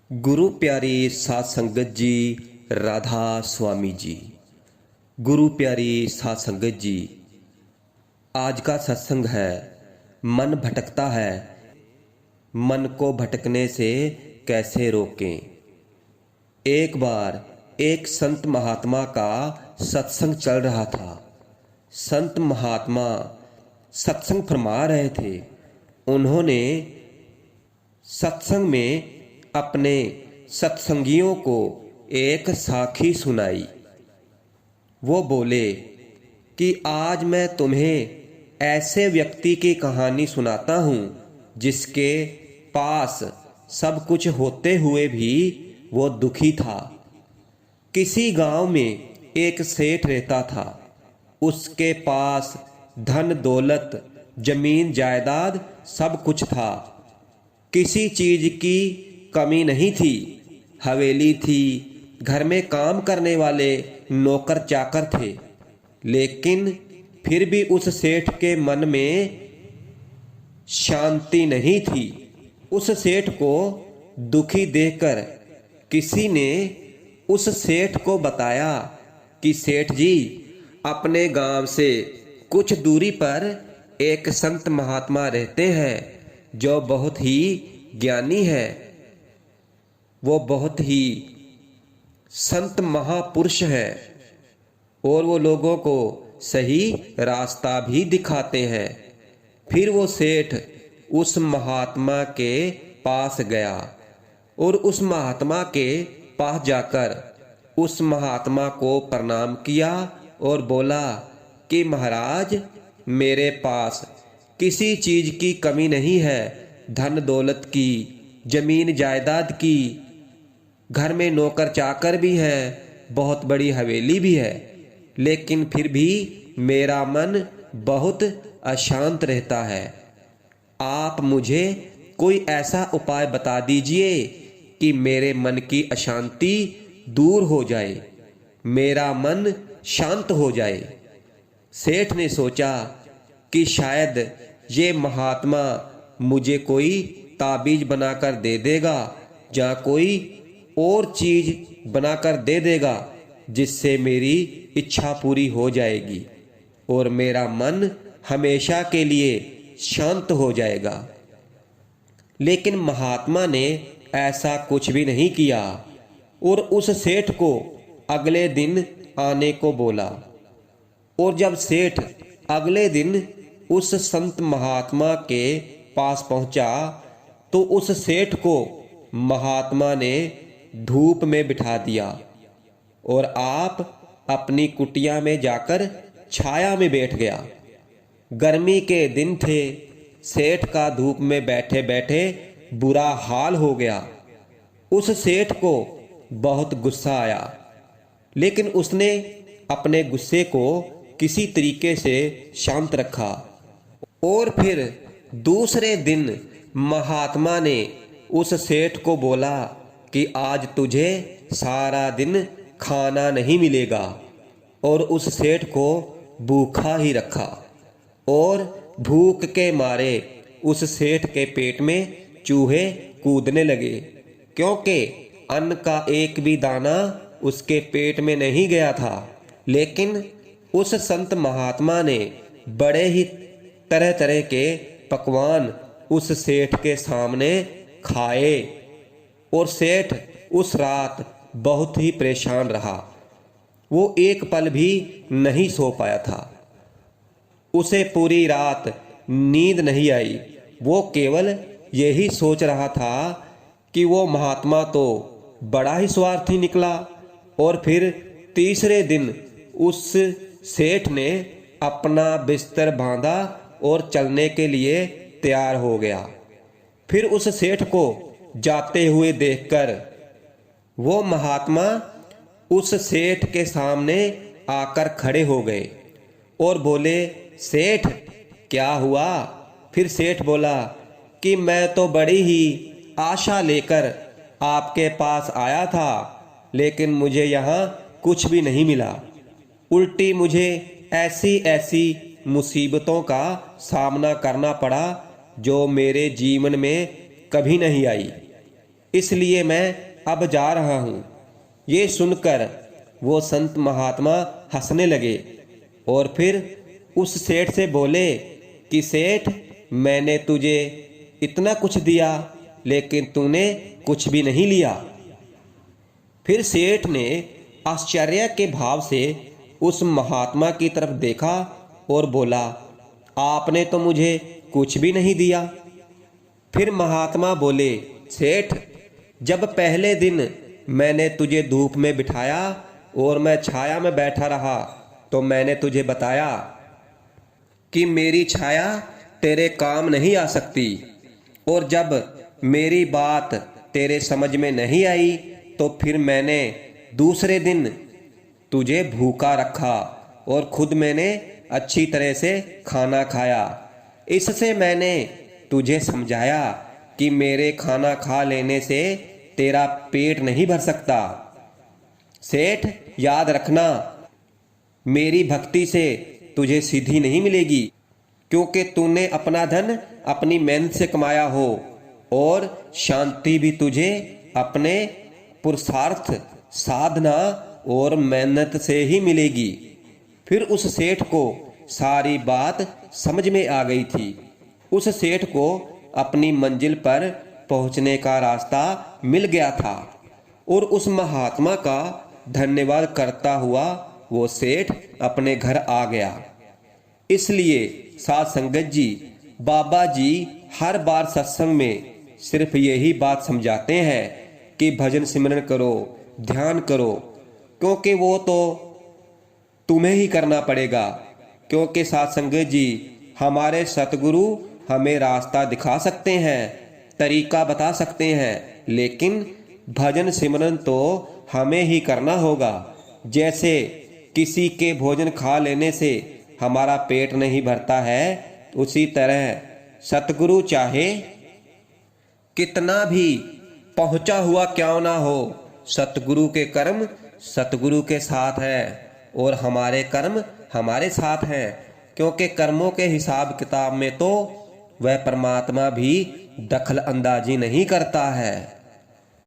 गुरु प्यारी साध संगत जी, राधा स्वामी जी। गुरु प्यारी साध संगत जी, आज का सत्संग है मन भटकता है, मन को भटकने से कैसे रोकें। एक बार एक संत महात्मा का सत्संग चल रहा था। संत महात्मा सत्संग फरमा रहे थे। उन्होंने सत्संग में अपने सत्संगियों को एक साखी सुनाई। वो बोले कि आज मैं तुम्हें ऐसे व्यक्ति की कहानी सुनाता हूँ जिसके पास सब कुछ होते हुए भी वो दुखी था। किसी गांव में एक सेठ रहता था। उसके पास धन दौलत, जमीन जायदाद सब कुछ था। किसी चीज की कमी नहीं थी। हवेली थी, घर में काम करने वाले नौकर चाकर थे। लेकिन फिर भी उस सेठ के मन में शांति नहीं थी। उस सेठ को दुखी देखकर किसी ने उस सेठ को बताया कि सेठ जी, अपने गांव से कुछ दूरी पर एक संत महात्मा रहते हैं जो बहुत ही ज्ञानी है। वो बहुत ही संत महापुरुष है और वो लोगों को सही रास्ता भी दिखाते हैं। फिर वो सेठ उस महात्मा के पास गया और उस महात्मा के पास जाकर उस महात्मा को प्रणाम किया और बोला कि महाराज, मेरे पास किसी चीज की कमी नहीं है। धन दौलत की, जमीन जायदाद की, घर में नौकर चाकर भी है, बहुत बड़ी हवेली भी है। लेकिन फिर भी मेरा मन बहुत अशांत रहता है। आप मुझे कोई ऐसा उपाय बता दीजिए कि मेरे मन की अशांति दूर हो जाए, मेरा मन शांत हो जाए। सेठ ने सोचा कि शायद ये महात्मा मुझे कोई ताबीज बनाकर दे देगा या कोई और चीज बनाकर दे देगा जिससे मेरी इच्छा पूरी हो जाएगी और मेरा मन हमेशा के लिए शांत हो जाएगा। लेकिन महात्मा ने ऐसा कुछ भी नहीं किया और उस सेठ को अगले दिन आने को बोला। और जब सेठ अगले दिन उस संत महात्मा के पास पहुंचा तो उस सेठ को महात्मा ने धूप में बिठा दिया और आप अपनी कुटिया में जाकर छाया में बैठ गया। गर्मी के दिन थे। सेठ का धूप में बैठे बैठे बुरा हाल हो गया। उस सेठ को बहुत गुस्सा आया, लेकिन उसने अपने गुस्से को किसी तरीके से शांत रखा। और फिर दूसरे दिन महात्मा ने उस सेठ को बोला कि आज तुझे सारा दिन खाना नहीं मिलेगा। और उस सेठ को भूखा ही रखा और भूख के मारे उस सेठ के पेट में चूहे कूदने लगे, क्योंकि अन्न का एक भी दाना उसके पेट में नहीं गया था। लेकिन उस संत महात्मा ने बड़े ही तरह तरह के पकवान उस सेठ के सामने खाए और सेठ उस रात बहुत ही परेशान रहा। वो एक पल भी नहीं सो पाया था। उसे पूरी रात नींद नहीं आई। वो केवल यही सोच रहा था कि वो महात्मा तो बड़ा ही स्वार्थी निकला। और फिर तीसरे दिन उस सेठ ने अपना बिस्तर बांधा और चलने के लिए तैयार हो गया। फिर उस सेठ को जाते हुए देखकर वो महात्मा उस सेठ के सामने आकर खड़े हो गए और बोले, सेठ क्या हुआ? फिर सेठ बोला कि मैं तो बड़ी ही आशा लेकर आपके पास आया था, लेकिन मुझे यहाँ कुछ भी नहीं मिला। उल्टी मुझे ऐसी ऐसी मुसीबतों का सामना करना पड़ा जो मेरे जीवन में कभी नहीं आई। इसलिए मैं अब जा रहा हूँ। ये सुनकर वो संत महात्मा हंसने लगे और फिर उस सेठ से बोले कि सेठ, मैंने तुझे इतना कुछ दिया लेकिन तूने कुछ भी नहीं लिया। फिर सेठ ने आश्चर्य के भाव से उस महात्मा की तरफ देखा और बोला, आपने तो मुझे कुछ भी नहीं दिया। फिर महात्मा बोले, सेठ, जब पहले दिन मैंने तुझे धूप में बिठाया और मैं छाया में बैठा रहा तो मैंने तुझे बताया कि मेरी छाया तेरे काम नहीं आ सकती, और जब मेरी बात तेरे समझ में नहीं आई तो फिर मैंने दूसरे दिन तुझे भूखा रखा और खुद मैंने अच्छी तरह से खाना खाया। इससे मैंने तुझे समझाया कि मेरे खाना खा लेने से तेरा पेट नहीं भर सकता। सेठ, याद रखना, मेरी भक्ति से तुझे सिद्धि नहीं मिलेगी, क्योंकि तूने अपना धन अपनी मेहनत से कमाया हो, और शांति भी तुझे अपने पुरुषार्थ, साधना और मेहनत से ही मिलेगी। फिर उस सेठ को सारी बात समझ में आ गई थी। उस सेठ को अपनी मंजिल पर पहुंचने का रास्ता मिल गया था और उस महात्मा का धन्यवाद करता हुआ वो सेठ अपने घर आ गया। इसलिए साध संगत जी, बाबा जी हर बार सत्संग में सिर्फ यही बात समझाते हैं कि भजन सिमरन करो, ध्यान करो, क्योंकि वो तो तुम्हें ही करना पड़ेगा। क्योंकि साध संगत जी, हमारे सतगुरु हमें रास्ता दिखा सकते हैं, तरीका बता सकते हैं, लेकिन भजन सिमरन तो हमें ही करना होगा। जैसे किसी के भोजन खा लेने से हमारा पेट नहीं भरता है, उसी तरह सतगुरु चाहे कितना भी पहुंचा हुआ क्यों ना हो, सतगुरु के कर्म सतगुरु के साथ है और हमारे कर्म हमारे साथ हैं। क्योंकि कर्मों के हिसाब किताब में तो वह परमात्मा भी दखल अंदाजी नहीं करता है।